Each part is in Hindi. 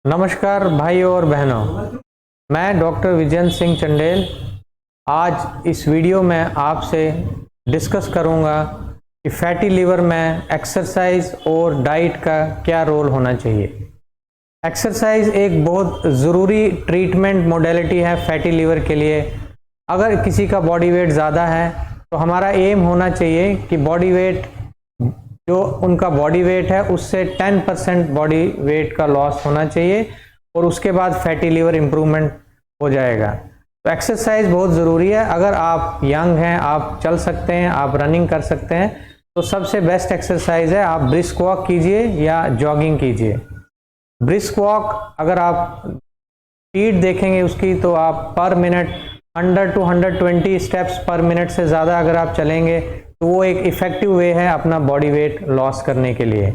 नमस्कार भाइयों और बहनों, मैं डॉक्टर विजयन सिंह चंडेल आज इस वीडियो में आपसे डिस्कस करूंगा कि फैटी लीवर में एक्सरसाइज और डाइट का क्या रोल होना चाहिए। एक्सरसाइज एक बहुत ज़रूरी ट्रीटमेंट मोडेलिटी है फैटी लीवर के लिए। अगर किसी का बॉडी वेट ज़्यादा है तो हमारा एम होना चाहिए कि बॉडी वेट जो उनका बॉडी वेट है उससे 10% बॉडी वेट का लॉस होना चाहिए और उसके बाद फैटी लीवर इम्प्रूवमेंट हो जाएगा। तो एक्सरसाइज बहुत ज़रूरी है। अगर आप यंग हैं, आप चल सकते हैं, आप रनिंग कर सकते हैं, तो सबसे बेस्ट एक्सरसाइज है आप ब्रिस्क वॉक कीजिए या जॉगिंग कीजिए। ब्रिस्क वॉक अगर आप स्पीड देखेंगे उसकी तो आप पर मिनट 100 to 120 स्टेप्स पर मिनट से ज़्यादा अगर आप चलेंगे तो वो एक इफ़ेक्टिव वे है अपना बॉडी वेट लॉस करने के लिए।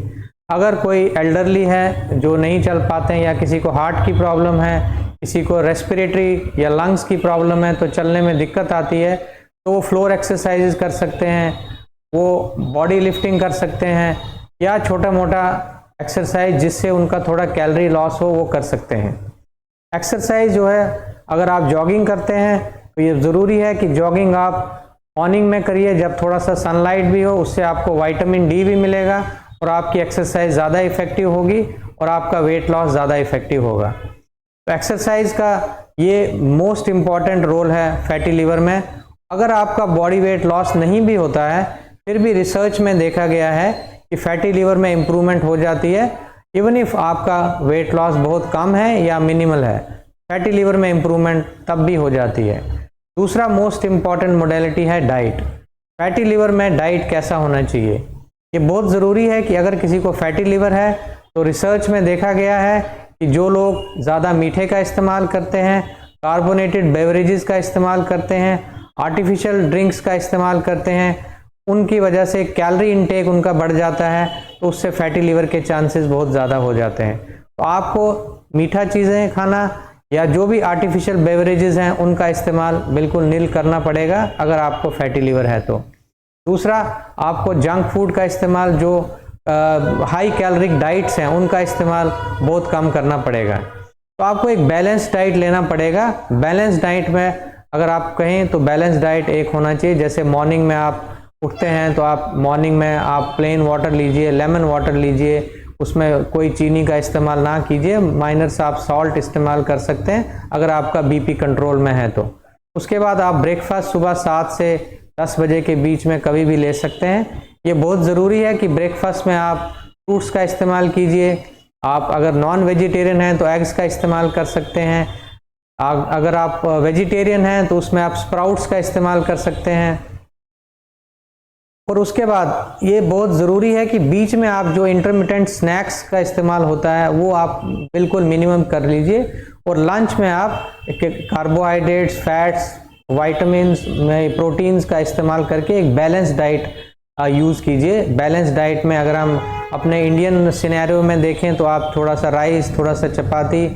अगर कोई एल्डरली है जो नहीं चल पाते हैं या किसी को हार्ट की प्रॉब्लम है, किसी को रेस्पिरेटरी या लंग्स की प्रॉब्लम है, तो चलने में दिक्कत आती है, तो वो फ्लोर एक्सरसाइजेज कर सकते हैं, वो बॉडी लिफ्टिंग कर सकते हैं या छोटा मोटा एक्सरसाइज जिससे उनका थोड़ा कैलोरी लॉस हो वो कर सकते हैं। एक्सरसाइज जो है अगर आप जॉगिंग करते हैं तो ये ज़रूरी है कि जॉगिंग आप मॉर्निंग में करिए जब थोड़ा सा सनलाइट भी हो, उससे आपको विटामिन डी भी मिलेगा और आपकी एक्सरसाइज ज़्यादा इफेक्टिव होगी और आपका वेट लॉस ज़्यादा इफेक्टिव होगा। तो एक्सरसाइज का ये मोस्ट इम्पॉर्टेंट रोल है फैटी लीवर में। अगर आपका बॉडी वेट लॉस नहीं भी होता है फिर भी रिसर्च में देखा गया है कि फैटी लीवर में इम्प्रूवमेंट हो जाती है, इवन इफ आपका वेट लॉस बहुत कम है या मिनिमल है, फैटी लीवर में इम्प्रूवमेंट तब भी हो जाती है। दूसरा मोस्ट इम्पॉर्टेंट मोडेलिटी है डाइट। फैटी लीवर में डाइट कैसा होना चाहिए, ये बहुत ज़रूरी है कि अगर किसी को फैटी लीवर है तो रिसर्च में देखा गया है कि जो लोग ज़्यादा मीठे का इस्तेमाल करते हैं, कार्बोनेटेड बेवरेजेस का इस्तेमाल करते हैं, आर्टिफिशियल ड्रिंक्स का इस्तेमाल करते हैं, उनकी वजह से कैलोरी इनटेक उनका बढ़ जाता है, तो उससे फैटी लीवर के चांसेस बहुत ज़्यादा हो जाते हैं। तो आपको मीठा चीज़ें खाना या जो भी आर्टिफिशियल बेवरेजेस हैं उनका इस्तेमाल बिल्कुल नील करना पड़ेगा अगर आपको फैटी लीवर है तो। दूसरा, आपको जंक फूड का इस्तेमाल, जो हाई कैलोरिक डाइट्स हैं उनका इस्तेमाल बहुत कम करना पड़ेगा। तो आपको एक बैलेंस डाइट लेना पड़ेगा। बैलेंस डाइट में अगर आप कहें तो बैलेंस डाइट एक होना चाहिए, जैसे मॉर्निंग में आप उठते हैं तो आप मॉर्निंग में आप प्लेन वाटर लीजिए, लेमन वाटर लीजिए, उसमें कोई चीनी का इस्तेमाल ना कीजिए, माइनर सा आप सॉल्ट इस्तेमाल कर सकते हैं अगर आपका बीपी कंट्रोल में है तो। उसके बाद आप ब्रेकफास्ट सुबह 7 से 10 बजे के बीच में कभी भी ले सकते हैं। ये बहुत ज़रूरी है कि ब्रेकफास्ट में आप फ्रूट्स का इस्तेमाल कीजिए। आप अगर नॉन वेजिटेरियन हैं तो एग्स का इस्तेमाल कर सकते हैं। अगर आप वेजिटेरियन हैं तो उसमें आप स्प्राउट्स का इस्तेमाल कर सकते हैं। और उसके बाद ये बहुत ज़रूरी है कि बीच में आप जो इंटरमिटेंट स्नैक्स का इस्तेमाल होता है वो आप बिल्कुल मिनिमम कर लीजिए, और लंच में आप कार्बोहाइड्रेट्स, फैट्स, विटामिन्स में प्रोटीन्स का इस्तेमाल करके एक बैलेंस डाइट यूज़ कीजिए। बैलेंस डाइट में अगर हम अपने इंडियन सिनेरियो में देखें तो आप थोड़ा सा राइस, थोड़ा सा चपाती,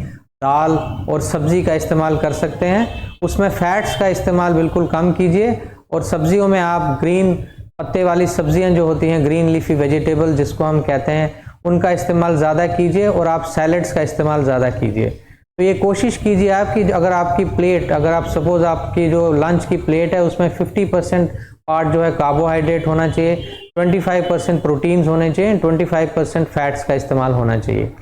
दाल और सब्ज़ी का इस्तेमाल कर सकते हैं। उसमें फैट्स का इस्तेमाल बिल्कुल कम कीजिए, और सब्जियों में आप ग्रीन पत्ते वाली सब्जियां जो होती हैं, ग्रीन लीफी वेजिटेबल जिसको हम कहते हैं, उनका इस्तेमाल ज़्यादा कीजिए, और आप सैलड्स का इस्तेमाल ज़्यादा कीजिए। तो ये कोशिश कीजिए आप कि अगर आपकी प्लेट, अगर आप सपोज़ आपकी जो लंच की प्लेट है उसमें 50% पार्ट जो है कार्बोहाइड्रेट होना चाहिए, 25% प्रोटीन्स होने चाहिए, 25% फैट्स का इस्तेमाल होना चाहिए।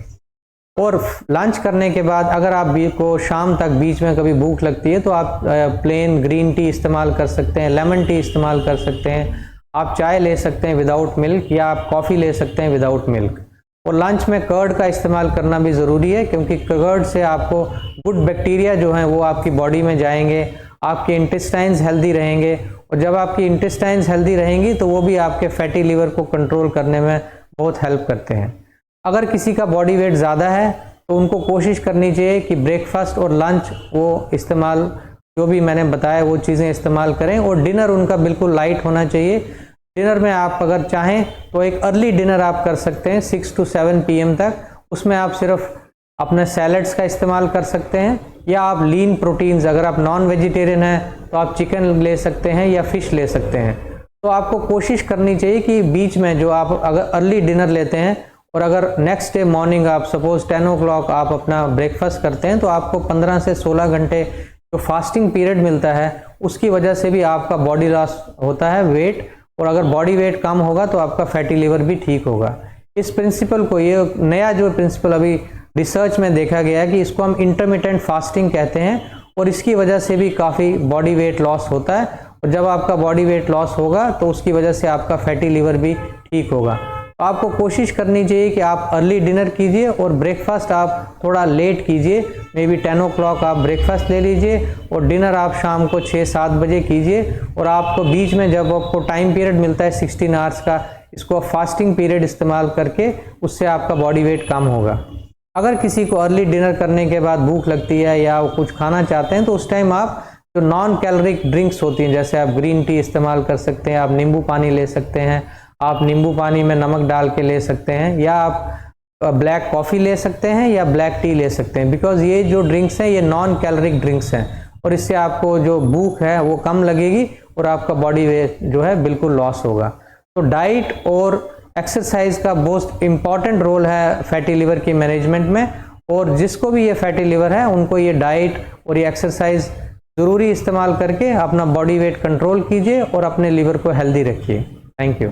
और लंच करने के बाद अगर आप को शाम तक बीच में कभी भूख लगती है तो आप प्लेन ग्रीन टी इस्तेमाल कर सकते हैं, लेमन टी इस्तेमाल कर सकते हैं, आप चाय ले सकते हैं विदाउट मिल्क, या आप कॉफ़ी ले सकते हैं विदाउट मिल्क। और लंच में कर्ड का इस्तेमाल करना भी ज़रूरी है, क्योंकि कर्ड से आपको गुड बैक्टीरिया जो हैं वो आपकी बॉडी में जाएंगे, आपके इंटेस्टाइन्स हेल्दी रहेंगे, और जब आपकी इंटेस्टाइन्स हेल्दी रहेंगी तो वो भी आपके फैटी लीवर को कंट्रोल करने में बहुत हेल्प करते हैं। अगर किसी का बॉडी वेट ज़्यादा है तो उनको कोशिश करनी चाहिए कि ब्रेकफास्ट और लंच वो इस्तेमाल, जो भी मैंने बताया वो चीज़ें इस्तेमाल करें, और डिनर उनका बिल्कुल लाइट होना चाहिए। डिनर में आप अगर चाहें तो एक अर्ली डिनर आप कर सकते हैं 6 to 7 PM तक। उसमें आप सिर्फ अपने सैलड्स का इस्तेमाल कर सकते हैं, या आप लीन प्रोटीन्स, अगर आप नॉन वेजिटेरियन हैं तो आप चिकन ले सकते हैं या फ़िश ले सकते हैं। तो आपको कोशिश करनी चाहिए कि बीच में जो आप अगर अर्ली डिनर लेते हैं और अगर नेक्स्ट डे मॉर्निंग आप सपोज 10 o'clock आप अपना ब्रेकफास्ट करते हैं तो आपको 15 से 16 घंटे जो फास्टिंग पीरियड मिलता है उसकी वजह से भी आपका बॉडी लॉस होता है वेट, और अगर बॉडी वेट कम होगा तो आपका फैटी लिवर भी ठीक होगा। इस प्रिंसिपल को, ये नया जो प्रिंसिपल अभी रिसर्च में देखा गया है कि इसको हम इंटरमिटेंट फास्टिंग कहते हैं, और इसकी वजह से भी काफ़ी बॉडी वेट लॉस होता है, और जब आपका बॉडी वेट लॉस होगा तो उसकी वजह से आपका फैटी लिवर भी ठीक होगा। तो आपको कोशिश करनी चाहिए कि आप अर्ली डिनर कीजिए और ब्रेकफास्ट आप थोड़ा लेट कीजिए, मे बी 10 o'clock आप ब्रेकफास्ट ले लीजिए और डिनर आप शाम को 6-7 बजे कीजिए, और आपको बीच में जब आपको टाइम पीरियड मिलता है 16 आवर्स का, इसको फास्टिंग पीरियड इस्तेमाल करके उससे आपका बॉडी वेट कम होगा। अगर किसी को अर्ली डिनर करने के बाद भूख लगती है या वो कुछ खाना चाहते हैं तो उस टाइम आप जो नॉन कैलोरिक ड्रिंक्स होती हैं, जैसे आप ग्रीन टी इस्तेमाल कर सकते हैं, आप नींबू पानी ले सकते हैं, आप नींबू पानी में नमक डाल के ले सकते हैं, या आप ब्लैक कॉफ़ी ले सकते हैं या ब्लैक टी ले सकते हैं, बिकॉज ये जो ड्रिंक्स हैं ये नॉन कैलोरिक ड्रिंक्स हैं, और इससे आपको जो भूख है वो कम लगेगी और आपका बॉडी वेट जो है बिल्कुल लॉस होगा। तो डाइट और एक्सरसाइज का मोस्ट इम्पॉर्टेंट रोल है फैटी लिवर की मैनेजमेंट में, और जिसको भी ये फैटी लिवर है उनको ये डाइट और ये एक्सरसाइज ज़रूरी इस्तेमाल करके अपना बॉडी वेट कंट्रोल कीजिए और अपने लिवर को हेल्दी रखिए। Thank you.